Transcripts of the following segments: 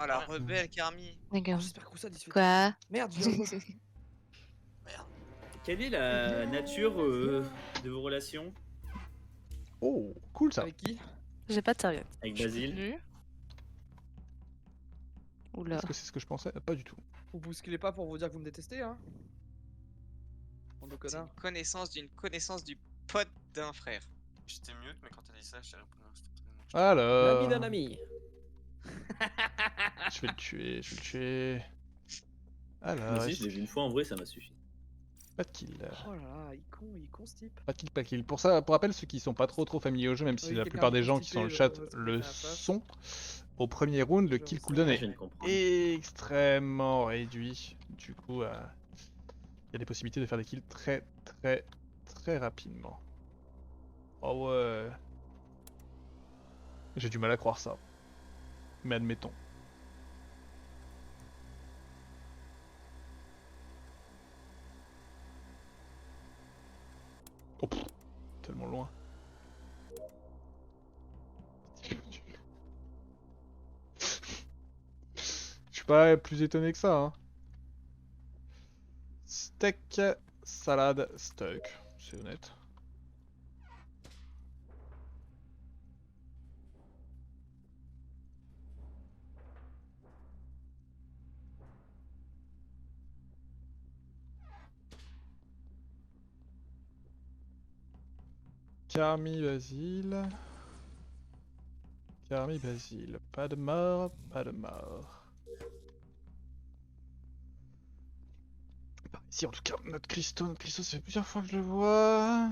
Ah la rebelle Carmi. D'accord. J'espère que ça dit Quoi? Merde, je viens de voir. Merde. Quelle est la nature de vos relations Oh, cool ça. Avec qui? J'ai pas de serviette. avec Je suis Basile? nue. Oula. Est-ce que c'est ce que je pensais? Pas du tout. Vous bousculez pas pour vous dire que vous me détestez, hein? Bande de C'est connards. une connaissance d'une connaissance du pote d'un frère. J'étais mute, mais quand t'as dit ça, j'ai répondu instantanément. Alors. L'ami d'un ami. Je vais le tuer, je vais le tuer. Alors, Moi aussi, je l'ai vu une fois en vrai, ça m'a suffi. pas de kill. Oh là là, il est con ce type. Pas de kill, pas de kill. Pour ça, pour rappel, ceux qui sont pas trop familiers au jeu, même si Oui, la quelqu'un plupart des de gens qui sont dans le chat constipé, le à la face. sont, au premier round, le Je kill sais cooldown pas. Je viens de est comprendre. extrêmement réduit. Du coup, il y a des possibilités de faire des kills très rapidement. Oh ouais. J'ai du mal à croire ça. Mais admettons. Oh, pff, tellement loin. Je suis pas plus étonné que ça, hein. Steak, salade, steak. C'est honnête. Carmi Basile. Carmi Basile. Pas de mort, pas de mort. Par ici en tout cas, notre Christo, ça fait plusieurs fois que je le vois.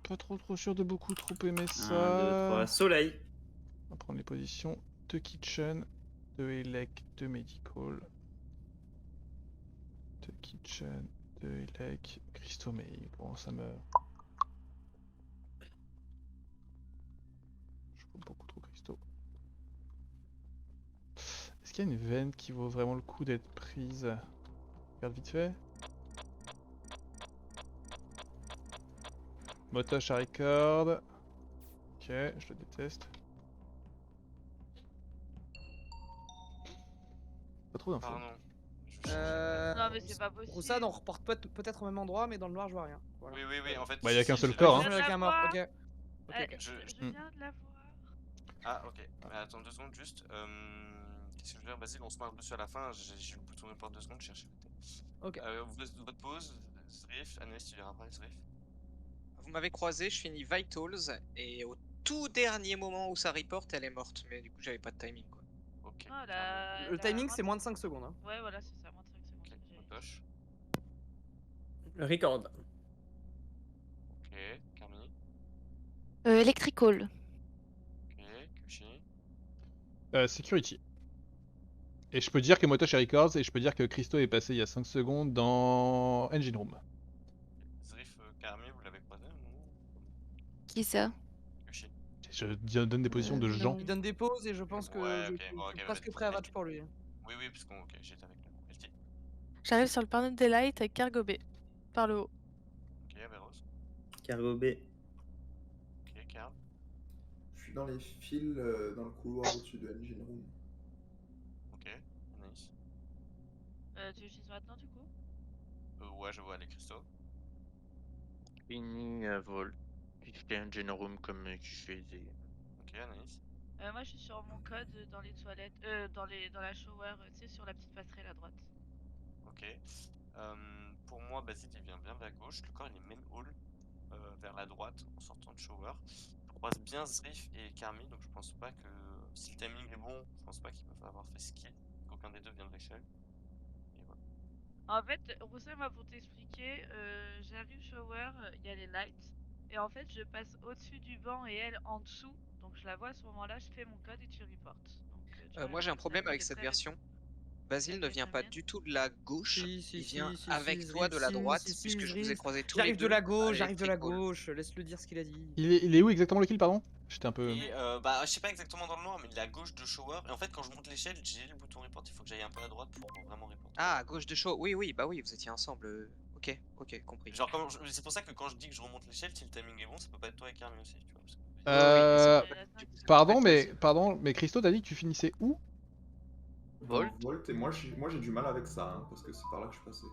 Pas trop sûr de beaucoup trop aimer 1, ça. 2, 3, soleil. On va prendre les positions de kitchen, de elec, de medical. De kitchen, de elec, Christo, mais bon ça me... Je trouve beaucoup trop Christo. Est-ce qu'il y a une veine qui vaut vraiment le coup d'être prise? Regarde vite fait. Motoche à record. Ok, je le déteste. Pas trop d'infos. Pardon. Non, mais c'est pas possible. Roussade, on reporte peut-être au même endroit, mais dans le noir, je vois rien. Voilà. Oui, en fait. Bah, y a qu'un seul j'ai corps, la- hein. Avec un mort, ok. Ok, Eh, ok. je Je- viens de la voir. Ah, ok. Mais attends 2 secondes juste. Qu'est-ce que je veux dire, Basile? On se marre dessus à la fin. J'ai eu le bouton report 2 secondes, je cherchais. Ok. Votre pause. Zrif, Agnès, tu verras pas Zrif. Vous m'avez croisé, je finis Vitals et au tout dernier moment où ça reporte, elle est morte. Mais du coup, j'avais pas de timing quoi. Ok. Non, Le timing, c'est moins de 5 secondes. Hein. Ouais, voilà, c'est ça, moins de 5 secondes. Ok, j'ai- Motoche. Record. Ok, Carmi. Electrical. Ok, Kushi. Security. Et je peux dire que Motoche est records et je peux dire que Christo est passé il y a 5 secondes dans Engine Room. Zrif, Carmi, vous l'avez croisé ou Qui ça? Kushi. Je donne des positions de gens. Il donne des pauses et je pense que Ouais, je ok, suis bon, ok, presque vas-y. prêt à match pour lui. Oui, parce qu'on. Ok, j'étais avec lui. Elti. J'arrive sur le panneau des lights avec Cargo B. Par le haut. Ok, Averos. Cargo B. Ok, Carl. Je suis dans les fils, dans le couloir au-dessus de Engine Room. Ok, Anaïs. Tu utilises maintenant du coup? Ouais, je vois les cristaux. Fini vol. Qui fait un Genome comme qui faisait. Ok, Anaïs. Moi je suis sur mon code dans les toilettes, dans la shower, tu sais, sur la petite passerelle à droite. Ok. Pour moi, Basile il vient bien vers la gauche. Le corps il est main hall vers la droite en sortant de shower. Je croise bien Zrif et Carmi, donc je pense pas que si le timing est bon, je pense pas qu'ils peuvent avoir fait skill. Qu'aucun des deux vient de l'échelle. Et voilà. En fait, Roussel m'a pour t'expliquer, j'arrive shower, il y a les lights, et en fait je passe au-dessus du banc et elle en dessous, donc je la vois à ce moment-là, je fais mon code et tu reportes. Donc, tu vois, Moi j'ai un le problème timing avec est cette très version. Basile ne Ok, vient très pas bien. du tout de la gauche, il vient si, avec si, toi de la si, droite, si, puisque je vous ai Zrif. croisés tous les J'arrive deux. de la à gauche, l'Electrical. laisse-le dire ce qu'il a dit. Il est où exactement le kill, pardon? J'étais un peu... Et bah, je sais pas exactement dans le noir, mais il est à gauche de shower. Et en fait, quand je monte l'échelle, j'ai le bouton report. Il faut que j'aille un peu à droite pour vraiment report. Ah, à gauche de show. Oui, bah oui, vous étiez ensemble. Ok, compris. Genre, c'est pour ça que quand je dis que je remonte l'échelle, si le timing est bon, ça peut pas être toi et Carmi aussi, tu vois. Parce que... Oui, Euh... c'est Ouais, du coup, Pardon, Vitals. mais, mais Christo, t'as dit que tu finissais où? Volt. Volt, et moi j'ai du mal avec ça, hein, parce que c'est par là que je suis passé.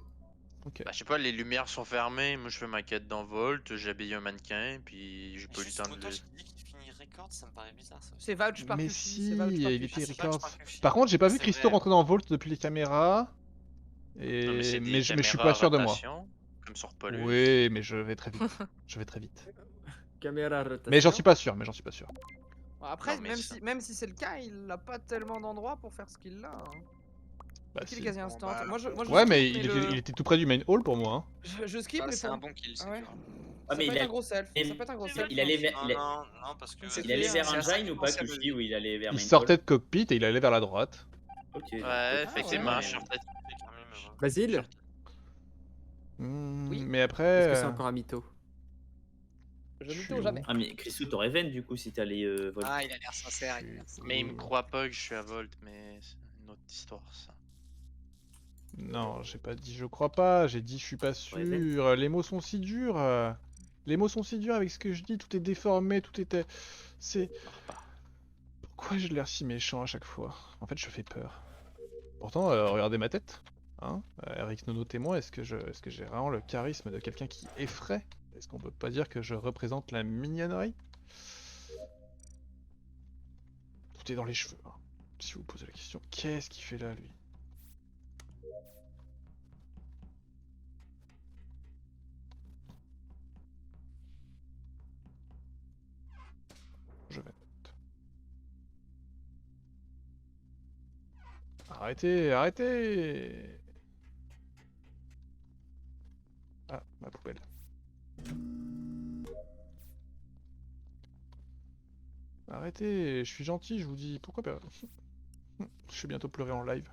Ok. Bah, je sais pas, les lumières sont fermées, moi je fais ma quête dans Volt, j'habille un mannequin, puis j'ai pas eu le temps de le... Motoche qui dit qu'il finit record, ça me paraît bizarre ça aussi. C'est vouch par Mais Kushi, si, c'est vouch par il Kushi. était c'est pas que je record. parle que Par contre, j'ai pas vu C'est Christo vrai. rentrer dans Vault depuis les caméras. Non, mais c'est des Mais je suis caméras pas à sûr de moi. rotation, comme sur Paulus. Oui, mais je vais très vite. Je vais très vite. Caméra rotation. Mais j'en suis pas sûr, mais j'en suis pas sûr. Bon, après, Non, mais ça- même si c'est le cas, il a pas tellement d'endroits pour faire ce qu'il a. Hein. Bah, Kill si. quasi Bon, instant. bah, Moi, je Ouais, skip, mais il était tout près du main hall pour moi. Hein. Je skip, Ah, mais c'est pour- un bon kill, c'est Ah ouais. dur. Ça mais peut il être a- un gros self. il- Ça peut être un gros il self. Il allait vers, Non, non, non, parce que. C'est il allait vers c'est un assez Engine ou pas potentiel. Kushi ou il allait vers Il main sortait hall de cockpit et il allait vers la droite. Ok. Ouais, effectivement, ouais. je suis peut-être... Basile, Hmm, Oui. mais après. est-ce que c'est encore un mytho? Je Je ne suis tourne jamais. Ah mais Christo t'aurais Ven du coup si t'allais Volt. Ah, il a l'air sincère. Il a l'air sincère. Mais il me croit pas que je suis à Volt, mais c'est une autre histoire ça. Non, j'ai pas dit je crois pas, j'ai dit je suis pas sûr. Ouais, Les mots sont si durs. Les mots sont si durs avec ce que je dis, tout est déformé, tout était. C'est. Pourquoi j'ai l'air si méchant à chaque fois? En fait, je fais peur. Pourtant, regardez ma tête. Hein, Eric Nono témoin, est-ce que j'ai vraiment le charisme de quelqu'un qui effraie? Est-ce qu'on peut pas dire que je représente la mignonnerie? Tout est dans les cheveux. Hein. Si vous posez la question, qu'est-ce qu'il fait là, lui? Je vais. Arrêtez, arrêtez! Ah, ma poubelle. Arrêtez, je suis gentil, je vous dis. Pourquoi pas? Je vais bientôt pleurer en live.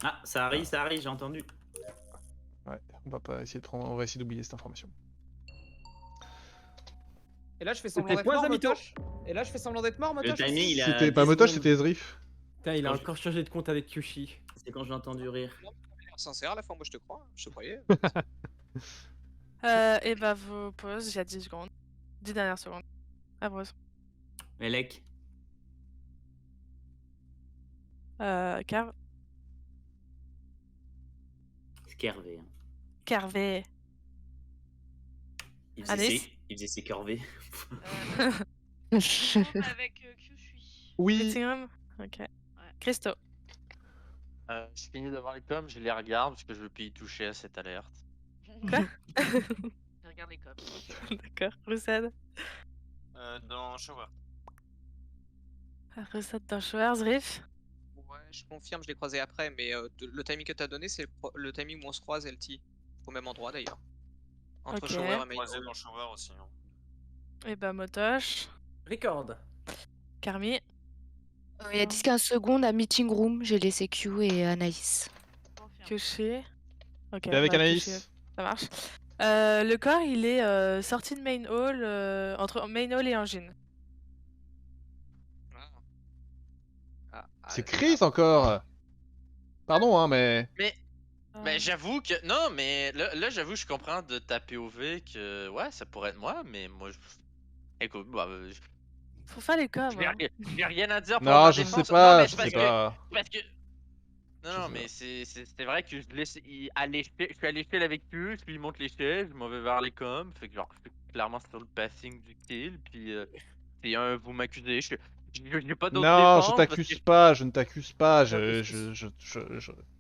Ah ça arrive, j'ai entendu. Ouais, on va pas essayer de prendre, on va essayer d'oublier cette information. Et là, je fais semblant C'était d'être point mort, Zamito. Motoche. Et là, je fais semblant d'être mort, Motoche. timing, il a- C'était pas 10 Motoche, secondes. c'était Ezrif. Putain, il a Quand je- encore changé de compte avec Kyushi. C'est quand j'ai entendu rire. Il a l'air sincère à la fois, moi je te crois. Je te croyais. Et bah, vos pauses, il y a 10 secondes. 10 dernières secondes. À pause. Elec. Car... Kervé. Hein. Carvé. Il faisait Anis ses corvées. Avec Kyushui. Oui. Meeting room. Ok. Christo. Je finis devant les coms, je les regarde parce que je veux plus y toucher à cette alerte. Quoi? Regarde les cops. D'accord. Roussade. Dans Shower. Roussade dans Shower, Zrif. Ouais, je confirme, je l'ai croisé après, mais le timing que t'as donné, c'est le timing où on se croise LT. Au même endroit d'ailleurs. Entre Ok. Shower et main. Croisé dans Shower aussi. Hein. Et bah, Motoche. Record. Carmi. Il y a 10-15 secondes à Meeting Room, j'ai laissé Q et Anaïs. Confirme. Kyushi. Ok. T'es avec bah, Anaïs. Kyushi, ça marche. Le corps, il est sorti de Main Hall, entre Main Hall et Engine. C'est Chris encore! Pardon, hein, mais. Mais j'avoue que... Non, mais là j'avoue, je comprends de ta POV que... Ouais, ça pourrait être moi, mais moi... Écoute, bah... Faut faire les coms. Hein. J'ai rien à dire pour Non, ma je défense. sais pas, Non, mais je c'est sais parce que- pas. Parce que... Non, mais c'est vrai que je suis à l'échelle avec eux, je lui montre l'échelle, je m'en vais vers les coms, fait que genre, je suis clairement sur le passing du kill, puis si vous m'accusez, j'ai pas d'autre Non, défense. je parce t'accuse que- pas, je ne t'accuse pas, mais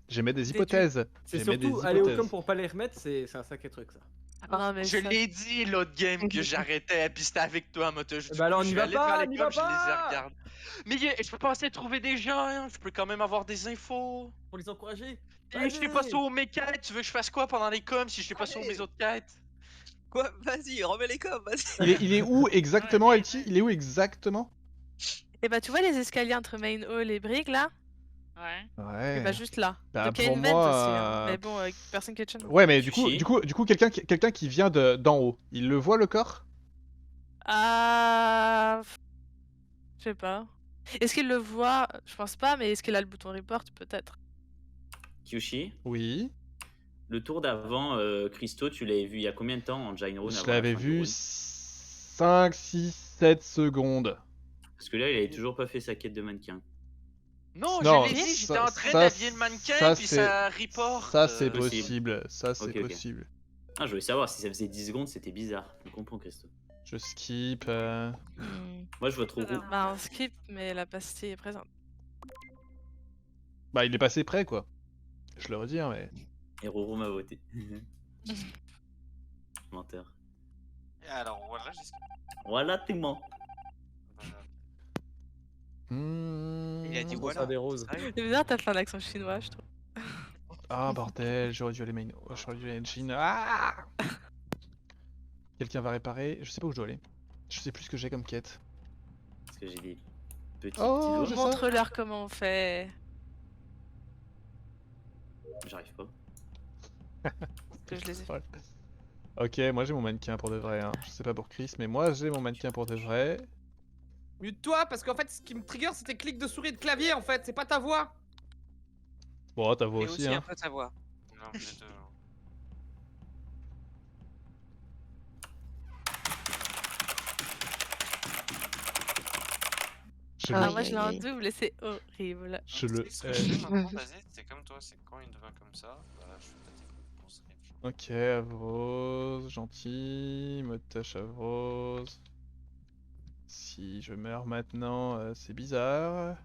j'émets des C'est hypothèses. C'est J'émets des surtout aller au com hypothèses. pour pas les remettre, c'est un sacré truc ça. Non, mais Je ça- l'ai dit l'autre game que j'arrêtais, puis c'était avec toi, moto. Bah alors, on y va pas, on y va je les ai pas. regardés. Mais je peux pas essayer de trouver des gens, hein, je peux quand même avoir des infos. Pour les encourager. Et je sais pas sur mes quêtes, tu veux que je fasse quoi pendant les coms si je sais pas sur mes autres quêtes? Quoi? Vas-y, remets les coms, vas-y. Il est où exactement, LT? Il est où exactement? Et bah, tu vois les escaliers entre Main Hall et Brig là? Ouais. Ouais. Et bah, juste là. Bah, Donc, il y a pour une vente moi, aussi. Hein. Mais bon, personne qui est chaîne. Ouais, mais du coup, Sushi. quelqu'un qui vient d'en haut, il le voit le corps? Ah. Je sais pas. Est-ce qu'il le voit? Je pense pas, mais est-ce qu'il a le bouton report? Peut-être. Kyushi. Oui. Le tour d'avant, Christo, tu l'avais vu il y a combien de temps en Giant Rune Je avant la l'avais fin du vu round 5, 6, 7 secondes. Parce que là, il avait toujours pas fait sa quête de mannequin. Non, Non, je l'ai dit, j'étais ça- en train ça, d'habiller le mannequin, ça, puis c'est- ça report. Ça, c'est Possible. possible. Ça, c'est Ok, ok. possible. Ah, je voulais savoir si ça faisait 10 secondes, c'était bizarre. Je comprends, Christo. Je skip. Moi, je vois trop roux. Bah, on skip, mais la pastille est présente. Bah, il est passé près, quoi. Je le redis, mais. Et Roro m'a voté. Menteur. Et alors, voilà, j'ai Voilà, t'es mort. Il a dit Ça voilà. des roses. C'est bizarre, t'as fait un accent chinois, je trouve. Ah, bordel, j'aurais dû aller main. Oh, j'aurais dû aller engine. Ah Quelqu'un va réparer. Je sais pas où je dois aller. Je sais plus ce que j'ai comme quête. Parce que j'ai des petits Oh, petits je doigts. Montre-leur comment on fait. J'arrive pas. Que je les ai fait. Ok, moi j'ai mon mannequin pour de vrai. Hein. Je sais pas pour Chris, mais moi j'ai mon mannequin pour de vrai. Mute-toi, parce qu'en fait, ce qui me trigger, c'était clic de souris et de clavier, en fait, c'est pas ta voix. Bon, ta voix Et aussi, aussi hein. un peu ta voix. Non, les deux. Je Ah, le- moi je l'ai en double et c'est horrible. Je le Ce que hais. je fais maintenant, vas-y, c'est comme toi, c'est quand il devient comme ça, bah, je fais ta technique pour se réveiller. Ok, Avrose, gentil. Motoche Avrose. Si je meurs maintenant, c'est bizarre.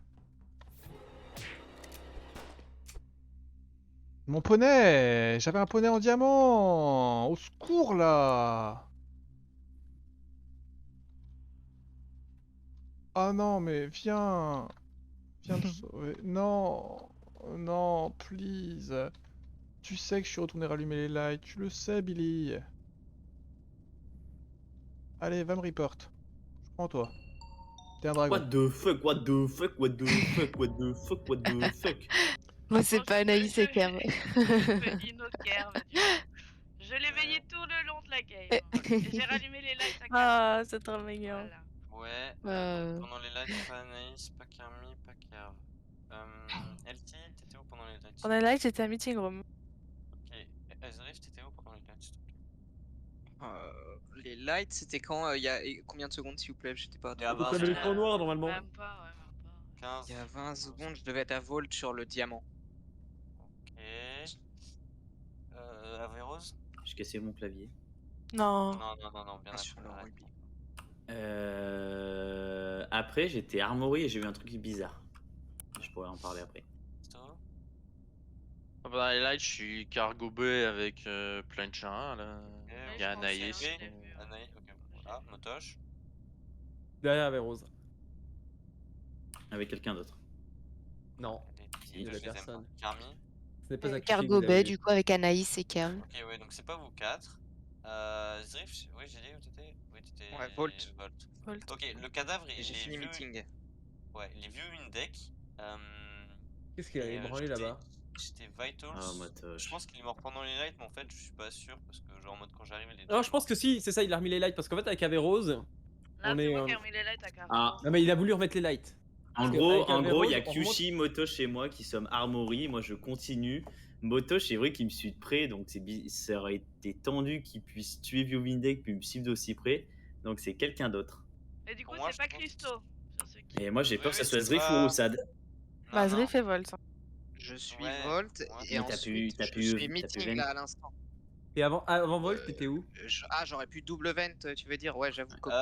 Mon poney! J'avais un poney en diamant! Au secours là! Ah non, mais viens! Viens me sauver. Non! Non, please! Tu sais que je suis retourné rallumer les lights, tu le sais, Billy! Allez, va me report. Je prends toi. T'es un dragon. What the fuck, what the fuck, what the fuck, what the fuck, what the fuck. Moi, c'est pas Anaïs et Kerm. Inokerm, du coup. Je l'ai veillé tout le long de la game. Et j'ai rallumé les lights à Ah, c'est trop mignon. Voilà. Ouais, Euh. donc pendant les lights, pas Anaïs, pas Kermi, pas Kerv. LT, t'étais où pendant les lights? Pendant les lights, j'étais à meeting room. Ok, Azrif, t'étais où pendant les lights s'il te plaît? Les lights, c'était quand il y a combien de secondes, s'il vous plaît? J'étais pas. Il y a Donc, 20 t'avais secondes. l'écran noir, normalement. Même pas, ouais, même pas. 15. Il y a 20 secondes, je devais être à Volt sur le diamant. Ok. Averose? J'ai cassé mon clavier. Non. Non, bien Ah, sur le après. rugby. Après, j'étais armory et j'ai eu un truc bizarre. Je pourrais en parler après. Christo? Dans les lights, je suis cargo bay avec plein de gens là. Ok, Il y a je pense Anaïs. que c'est vrai. Anaïs, ok, voilà. Motoche? Derrière avec Rose. Avec quelqu'un d'autre. Non, Il y avait personne. Carmi? ce n'est pas Akshi que Cargo vous Bay, avez du coup, avec Anaïs et Kerm. Ok, ouais, donc c'est pas vous quatre. Zrif, oui, j'ai dit où t'étais? Oui, t'étais. Ouais, Volt. Volt. Ok, le cadavre, Et j'ai il est fini vu. meeting. Ouais, il est vu une deck. Qu'est-ce qu'il a et, ébranlé j'étais- là-bas? J'étais Vitals. Ah, Je Motoche. pense qu'il est mort pendant les lights, mais en fait, je suis pas sûr parce que, genre, en mode quand j'arrive, il est. Non, je pense que si, c'est ça, il a remis les lights parce qu'en fait, avec Averose. Là, On c'est est, moi qui ai remis les lights à Carmi. Ah, Non, mais il a voulu remettre les lights. en Parce que gros, avec il y a Averose, on remonte- Kyushi, Motoche et moi qui sommes armory. Moi, je continue. Motoche, c'est vrai qu'il me suit de près, donc ça aurait été tendu qu'il puisse tuer Viewing Deck puis me suivre d'aussi près. Donc c'est quelqu'un d'autre. Et du coup, Pour moi, c'est pas je pense que Christo. Sur ce qui... Et moi, j'ai peur que Oui, ça soit c'est Zrif pas- ou Roussad. Bah, Zrif et Volt. Je suis Ouais, Volt ouais. et Mais t'as ensuite pu- je t'as suis pu meeting vent. là à l'instant. Et avant Volt, t'étais où? J'aurais pu double vent, tu veux dire? Ouais, j'avoue. cockpit,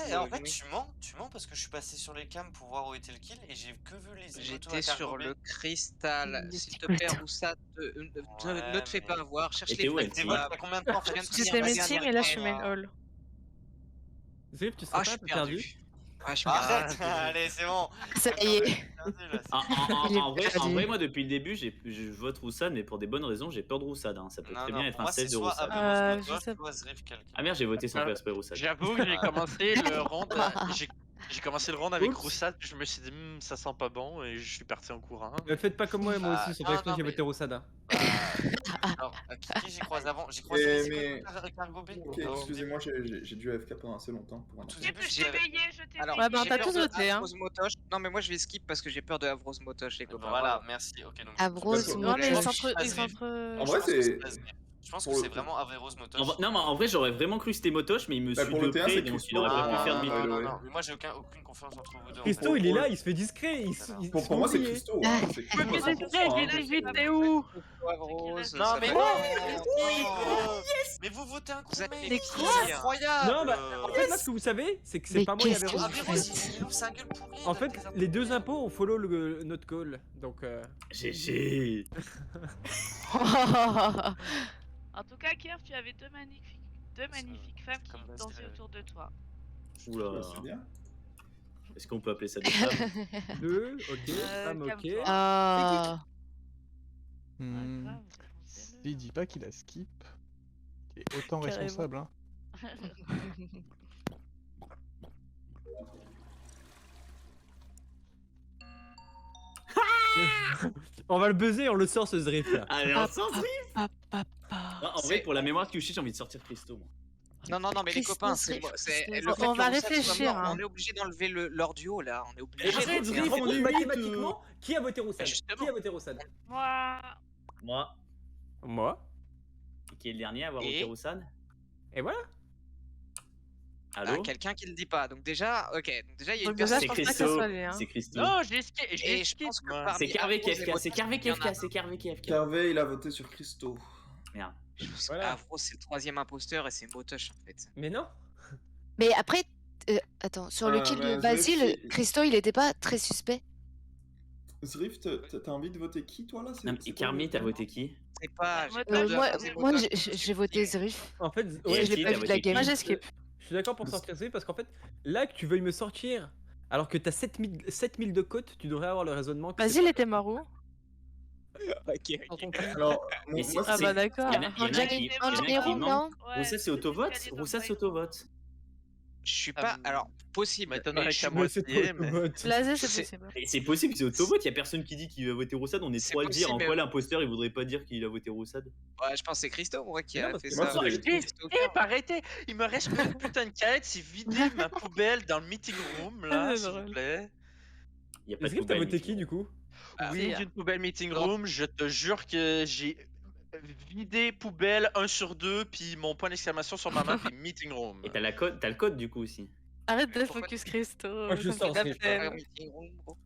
il En faut fait, allumer. tu mens parce que je suis passé sur les cams pour voir où était le kill et j'ai que vu les motos à J'étais sur Cargo Bay. le cristal. Mais S'il c'est te pas plaît, ça. Roussat, ne te fais mais- pas avoir. Cherche Et les t'es où, vrais. elle, T'es Tim Volt, t'as combien de temps en fait? Je viens de J'étais finir ma meeting dernière et là, je suis game. main hall. Zrif, tu serais Ah, je pas suis un peu perdu? perdu. Ah, je suis Arrête, perdu. allez, c'est bon. Ça y est. Il est En vrai, perdu. moi, depuis le début, je vote Roussad, mais pour des bonnes raisons, j'ai peur de Roussad. Hein. Ça peut très bien être un sel de Roussad. je sais soit Zrif quelqu'un. Ah merde, j'ai voté sans faire exprès Roussad. J'avoue que j'ai commencé le round. J'ai commencé le round avec Oups. Roussad, puis je me suis dit, ça sent pas bon, et je suis parti en courant. Faites pas comme moi aussi, sur non, Facebook, non, j'ai mais- voté Roussada. Alors, qui j'ai croisé avant? J'ai croisé Eh, les mais- écoles avec Cargo Bay. Ok, excusez-moi, j'ai dû AFK pendant assez longtemps pour un Tout instant. début, Je t'ai veillé, je t'ai Alors, Ouais, bah, on j'ai t'a peur tous de voté, hein. Avrose Motoche. Non, mais moi je vais skip parce que j'ai peur de Avrose Motoche, les copains. Voilà, merci. Ok, donc. Avrose, Non, mais ils Ouais. s'entre. En vrai, c'est. Je pense Pour que le c'est coup. vraiment Averos Motosh. Non, mais en vrai, j'aurais vraiment cru que c'était Motosh, mais il me Bah, suit pour de le T1, près, c'est donc Christo, il aurait pas pu hein, faire by the demi-tour. way. Mais moi j'ai aucune confiance entre vous deux. en Christo, fait. il est là, il se fait discret. Pour moi, c'est Christo. Hein. C'est Christo à 100%. Hein. T'es où? Rose, Non ça mais fait- non, Oh. mais vous votez un coup Vous êtes mec, des c'est cons. incroyable. Non, bah, en fait, là, ce que vous savez, c'est que c'est Mais pas moi et qu'est-ce que Averos. vous Averos, faites? il ouvre sa gueule pour rien. En fait, les deux impôts ont follow notre call. Donc, GG. En tout cas, Kiev, tu avais deux magnifiques femmes comme qui Bastille dansaient avait. autour de toi. Oula. Ouais, c'est bien. Est-ce qu'on peut appeler ça des femmes? deux, ok, femme, ok. calme-toi. Ah. Hmm. grave, Il dit pas qu'il a skip. Il est autant Carrément. responsable, hein. On va le buzzer, on le sort ce Zriff là. Allez, on sort Zriff. Papa. Non, en vrai, pour la mémoire de Kyushi, j'ai envie de sortir Christo, moi. Non, mais les Christo, copains, c'est- c'est c'est- le fait On que va Roussat soit réfléchir, mort, hein. On est obligé d'enlever leur duo là. On est obligé. Arrête, de Zriff, faire un on vote. est mathématiquement. Qui a voté Roussad? justement. Qui a voté Roussad? Moi, Moi. Moi. Et qui est le dernier à avoir Et voté Roussad? Et voilà. Allô? Quelqu'un qui le dit pas. Donc déjà, ok. Donc déjà, il y a Donc une déjà, personne. je C'est pense pas que Christo. ça soit lui, hein. C'est Christo. Non, j'ai skip. Et J'ai je skip, pense que moi. parmi C'est Carvé Avros et KFK, c'est Motosh, Carvé il y en a KFK, c'est Carvé KFK. Carvé, il a voté sur Christo. Merde. Je pense Voilà. qu'Avros, c'est le troisième imposteur et c'est Motosh en fait. Mais non. Mais après, attends, sur le Ah, kill bah, de Zriff, Basile, il- Christo, il était pas très suspect. Zriff, t'as envie de voter qui, toi, là? C'est- Non, c'est et quoi Carmi, le- t'as voté qui? C'est pas. Moi, j'ai pas de- Moi, c'est moi Motosh. j'ai voté Zriff. En fait, Et ouais, je l'ai qui, pas t'as vu de voté la qui? game. Moi, j'ai skip. je suis d'accord pour sortir Zriff parce qu'en fait, là que tu veuilles me sortir, alors que t'as 7000 de côte, tu devrais avoir le raisonnement. que c'est Basile pas- était mort où? Ok. Alors, Mais moi, c'est- Ah c'est- bah d'accord. Il y en a qui- En il y en a qui Janeiro, manquent. non? Roussad, c'est autovote? Roussad, c'est autovote. Je suis pas. Alors, possible. m'étonnerait mais je qu'à suis- moi- c'est moitié, trop mais- vote. Blasé, c'est C'est- possible. Et c'est possible que c'est autovote, il y a personne qui dit qu'il va voter Roussad, on est C'est trois à le dire. En possible, quoi mais- l'imposteur il voudrait pas dire qu'il a voté Roussad? Ouais, je pense que c'est Christo, moi, qui Non, a parce fait que moi, ça. c'est- J'ai Eh, Christo eh, arrêtez. Il me reste une putain de quête, c'est vider ma poubelle dans le meeting room, là, Ah, s'il drôle. vous plaît. Il y a pas de Zriff, t'as poubelle, voté mais- qui du coup? Oui, Si. d'une poubelle meeting Non. room, je te jure que j'ai vidé poubelle 1 sur 2, puis mon point d'exclamation sur ma main, puis meeting room. Et t'as le code du coup aussi. Arrête de Pourquoi focus Christo. Moi, je ça me sors fait de la Zriff. peine.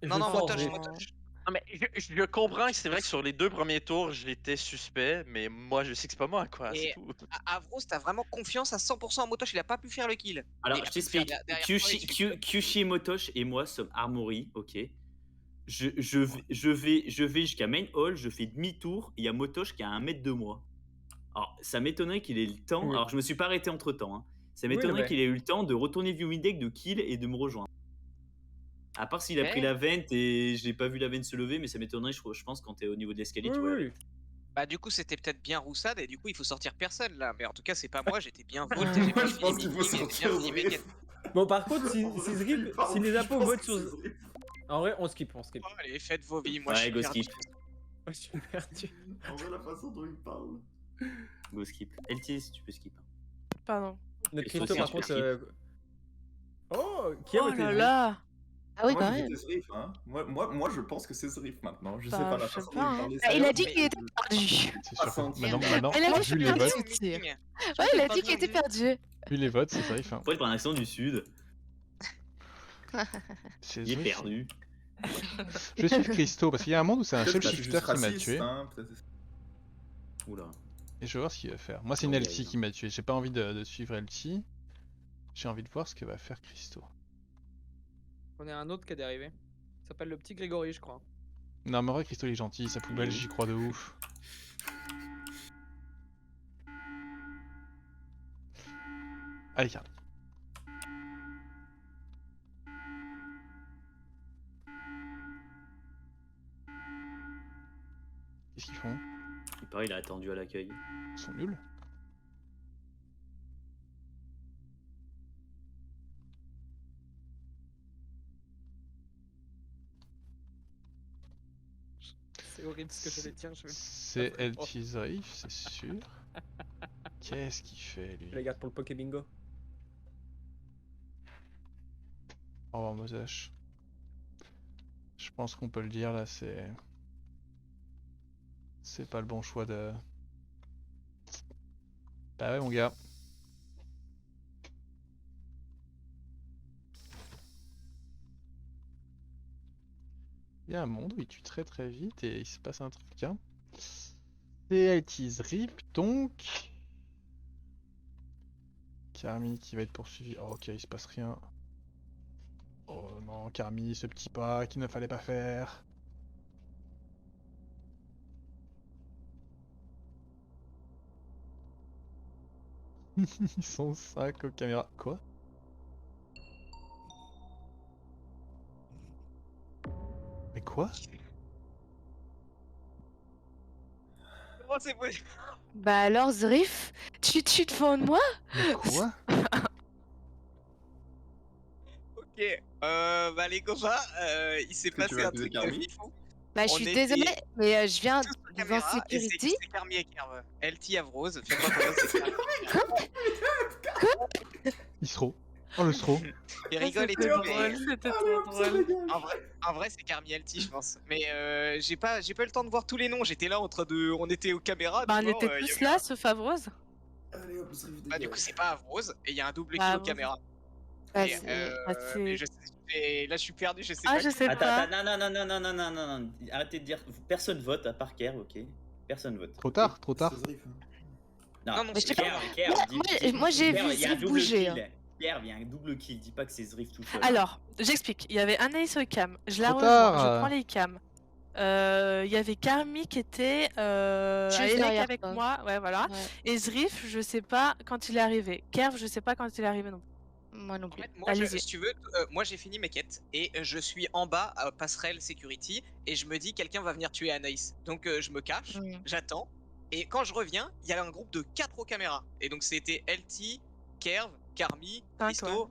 Je Non, non, sors Motosh, Zriff. Motosh. Non, mais je comprends que c'est vrai que sur les 2 premiers tours, j'étais suspect, mais moi, je sais que c'est pas moi, quoi, c'est Et- tout. Avros, t'as vraiment confiance à 100% en Motosh, il a pas pu faire le kill. Alors Il a je pu le faire t'explique, derrière toi et tu- Kyushi, Motosh et moi sommes Armory, ok. Je vais jusqu'à Main Hall, je fais demi-tour, il y a Motosh qui est à 1 mètre de moi. Alors ça m'étonnerait qu'il ait eu le temps, Oui. alors je me suis pas arrêté entre temps, hein. Ça Oui, m'étonnerait mais- qu'il ait eu le temps de retourner viewing deck, de kill et de me rejoindre. À part s'il a Ouais. pris la vente et j'ai pas vu la vente se lever, mais ça m'étonnerait, je pense, quand t'es au niveau de l'escalier, Oui, tu vois. oui. Bah, du coup, c'était peut-être bien Roussad, et du coup, il faut sortir personne là. Mais en tout cas, c'est pas moi, j'étais bien voté. j'ai Moi, bien je fini pense qu'il mes faut meetings, sortir j'ai bien fini mes Zriff. quêtes. Bon, par contre, si Zriff, Pardon, si les je impôts pense votent que sur. c'est Zriff. En vrai, on skip. Oh, allez, faites vos vies, moi Ouais, je suis go perdu. skip. Je suis perdu. En vrai, la façon dont il parle. Go skip. LT si tu peux skip. Pardon. Notre Et Christo, sauter, par je contre. skip. Oh, qui a Oh voté là Zriff? là. Ah oui, Moi, quand j'ai même. voté Zriff, hein. Moi, je pense que c'est Zriff maintenant. Je sais Bah, pas la je sais façon pas, dont il hein. parlait. Ah, il a ça, dit mais- qu'il était perdu. C'est sûr. Ah, que Maintenant, Elle a dit vu qu'il les était votes, perdu. Ouais, il a dit qu'il était perdu. vu les votes, c'est Zriff. Hein. Pourquoi il prend un accent du sud? C'est Il est Zriff. perdu. Je vais suivre Christo parce qu'il y a un monde où c'est un Peut-être seul que je suis shifter juste qui m'a raciste, tué. hein, peut-être. Oula. Et je vais voir ce qu'il va faire. Moi, c'est une Ouais, LT non. qui m'a tué. J'ai pas envie de suivre LT. J'ai envie de voir ce que va faire Christo. On a un autre qui est dérivé. Il s'appelle le petit Grégory, je crois. Non, mais en vrai, Christo il est gentil. Sa poubelle, j'y crois de ouf. Allez, Carl. Qu'est-ce qu'ils font? Il paraît, il a attendu à l'accueil. Ils sont nuls. C'est horrible ce que j'allais dire. Je vais... C'est LT Zriff, c'est sûr. Qu'est-ce qu'il fait, lui? Je la garde pour le Poké Bingo. Au revoir, Mosash. Je pense qu'on peut le dire, là, c'est... C'est pas le bon choix de... Bah ouais, mon gars. Il y a un monde où il tue très très vite et il se passe un truc, hein. C'est IT Rip, donc... Carmi qui va être poursuivi. Oh, ok, il se passe rien. Oh non, Carmi, ce petit pas qu'il ne fallait pas faire. Ils sont 5 aux caméras. Quoi? Mais quoi? Comment c'est possible? Bah alors, Zrif, tu tues devant moi? Mais quoi? Ok, bah les copains, il s'est Est-ce que tu passé vas un accuser truc de Carmi? fou. Bah je On suis était désolée, mais je viens tous aux devant caméras et Security. c'est Carmi et Kerv. LT Avrose, fais-moi confiance, c'est Carmi. Il se Oh le throw. Il rigole et C'était tout, drôle, mais c'était trop drôle. en vrai c'est Carmi LT je pense. Mais j'ai pas eu le temps de voir tous les noms, j'étais là en train de... On était aux caméras, Bah on d'abord, était y tous avait là, sauf Avrose. Allez hop, Zrif Bah du coup c'est pas Avrose, et il y a un double Bah, kill aux Avrose. caméras. Bah, Et, c'est- mais et là je suis perdu, je sais Ah pas. je sais Attends, pas. attends, non. Arrêtez de dire. Personne vote à part Kerr, ok? Personne vote. Trop tard, trop tard. C'est Zrif. hein. Non, non, Mais je sais Kerr, pas. Kerr, Moi, j'ai Kerr, vu il y a un Zrif double bouger. kill. Kerr, il y a un double kill. Dis pas que c'est Zrif tout seul. Alors, j'explique. Il y avait Anaïs au cam. Je la Trop rejoins, tard. je prends les cams. Il y avait Carmi qui était à Juste Elec derrière avec toi. moi. Ouais, voilà. Ouais, Et Zrif, je sais pas quand il est arrivé. Kerv, je sais pas quand il est arrivé non plus. moi non En plus. fait, moi, Allez-y. si tu veux, moi j'ai fini mes quêtes et je suis en bas à passerelle security et je me dis quelqu'un va venir tuer Anaïs. Donc je me cache, Mm. j'attends et quand je reviens, il y a un groupe de 4 aux caméras. Et donc c'était LT, Kerv, Carmi, Cinq, Christo,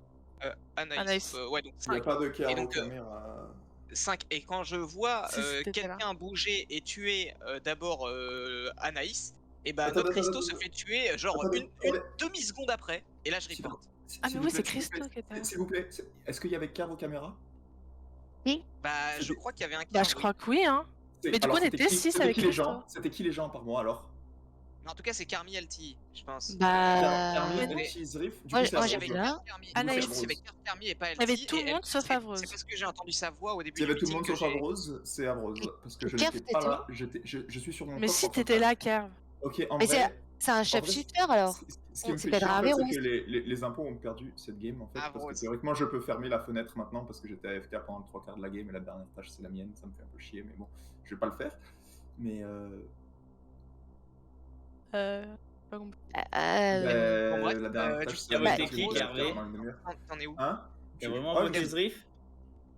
Anaïs. Anaïs. Ouais, donc Il n'y a 5. pas de Kerr Et aux donc, caméras. 5. Et quand je vois Si, si, t'étais là. quelqu'un bouger et tuer d'abord Anaïs, et bah Attends, notre attends, Christo attends, se fait tuer genre attendez, une attendez. demi-seconde après. Et là je S'il reporte. Ah, s'il mais vous oui, c'est plaît, s'il vous Christo plaît, qui était là. S'il vous plaît, est-ce qu'il y avait Kerr aux caméras? Bah je crois qu'il y avait un Bah, Kerv, je oui. crois que oui, hein. Mais du coup, Alors, on était 6 avec qui les Christo. gens? C'était qui les gens par moi alors? En tout cas, c'est Carmi LT, je pense. Bah, Carmi, mais non. LT, Zrif. Du Moi, coup, c'est moi, Avrose. J'avais j'étais là. Kerr, Carmi. Anaïs. Il y avait Kerr, Carmi et pas LT. Il y avait tout le et monde LT, sauf c'est Avrose. parce que j'ai entendu sa voix au début S'il y du avait tout le meeting monde que sauf j'ai... Avrose, c'est Avrose. Parce que je Kerr, n'étais pas t'étais là. Je suis sur mon Mais poste si, en train de t'étais faire- là, Kerv. Ok, en Mais vrai. c'est un en chef vrai, shifter alors. Ce qui me C'est fait pas chier, en fait, grave, c'est on- que les impôts ont perdu cette game en fait. Parce que Avrose. théoriquement, je peux fermer la fenêtre maintenant parce que j'étais AFK pendant le 3/4 de la game et la dernière tâche c'est la mienne. Ça me fait un peu chier, mais bon, je vais pas le faire. Mais Pas compris. En vrai, la dernière du tâche coup, c'est la t'as mienne. voté qui, donc je vais Hervé faire pendant une demi-heure. T'en es où? Hein? T'as vraiment Oh, voté j'ai- Zrif?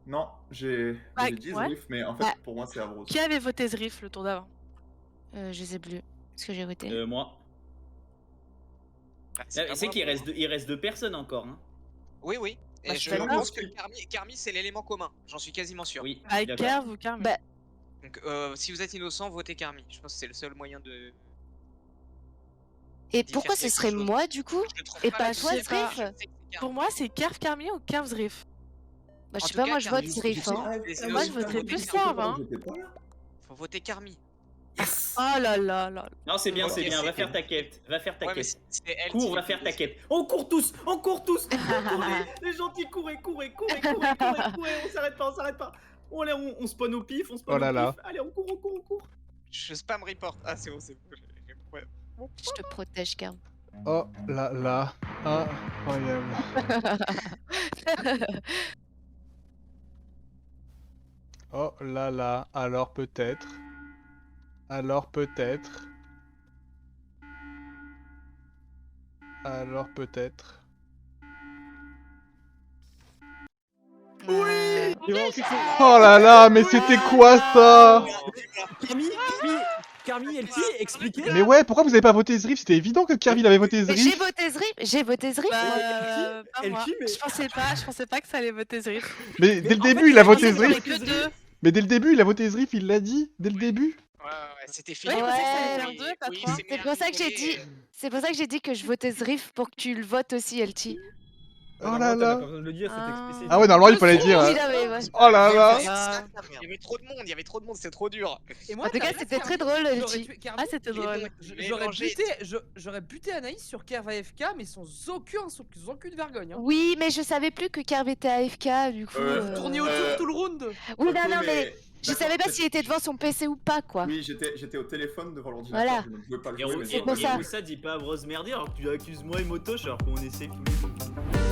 Non, j'ai Ah, dit ouais. Zrif, mais en fait Bah. pour moi c'est Avrose. Qui avait voté Zrif le tour d'avant? Je sais plus ce que j'ai voté. Moi. Bah, C'est pas moi, qu'il pour reste, il reste 2 personnes encore. Hein. Oui, oui. Bah, Et je je suis d'accord. pense que Carmi c'est l'élément commun. J'en suis quasiment sûr. Oui. je suis Avec d'accord. Kerv ou Carmi? Bah, Donc si vous êtes innocent, votez Carmi. Je pense que c'est le seul moyen de... et d'y pourquoi faire ce quelque serait chose. moi du coup? Je le trouve Et pas pas la toi, plus- Zrif? je sais que c'est Carmi. Pour moi, c'est Kerv Carmi ou Kerv Zrif. Bah, je En sais tout pas, cas, moi je Carmi, vote Zrif. Hein. Moi, je voterais plus Kerv, hein. J'étais pas là. Faut voter Carmi. Oh là là là. Non, c'est bien, Ok, c'est bien. Va c'est- faire ta quête. Va faire ta Ouais, mais quête. c'est LT. Cours, va faire ta quête. On court tous. On court tous. Courez, les gentils, courez. On s'arrête pas. Oh, allez, on spawn au pif. On spawn Oh là au là. pif. Allez, on court. Je spam report. Ah, c'est bon, c'est bon. Ouais. Je te protège, Kerr. Oh là là. Incroyable. Oh là là. Alors peut-être. Alors peut-être. Oui. Oh là là, mais c'était quoi ça? Carmi, LT, expliquez. Mais ouais, pourquoi vous avez pas voté Zrif? C'était évident que Carmi avait voté Mais Zrif. j'ai voté Zrif. Bah, pas moi. LT, mais- Je pensais pas que ça allait voter Zrif. Mais dès le en début, fait, il a il voté y en avait Zrif. que deux. Mais dès le début, il a voté Zrif, il l'a dit. Dès le début. Ouais, c'était fini. Ouais, je pensais que ça allait Oui, faire deux, pas oui, trois. c'est C'est pour ça que j'ai mérité. dit. C'est pour ça que j'ai dit que je votais Zrif pour que tu le votes aussi, LT. Oh là là. Pas besoin de le dire, c'est explicite. Ah ouais, normalement il fallait dire. Oui, non, mais ouais. Oh là là. Il y avait trop de monde, il y avait trop de monde, c'est trop dur. Et moi, En tout cas, t'as c'était raison, très drôle, Carmi. le J'aurais petit. tué Carmi. Ah, c'était drôle. J'aurais buté Anaïs sur Kerv AFK, mais sans aucune vergogne. Hein. Oui, mais je savais plus que Kerv était AFK, du coup. Tourner autour tout le round. Oui, Ok, non, mais je d'accord, savais pas c'est- s'il était devant son PC ou pas, quoi. Oui, j'étais au téléphone devant l'ordinateur, Voilà. je ne pouvais pas le Et jouer. mais c'est je pour l'ai ça. joué. ça dit pas à Rose merdier alors que tu accuses moi et Motoche alors qu'on essaie tous les deux.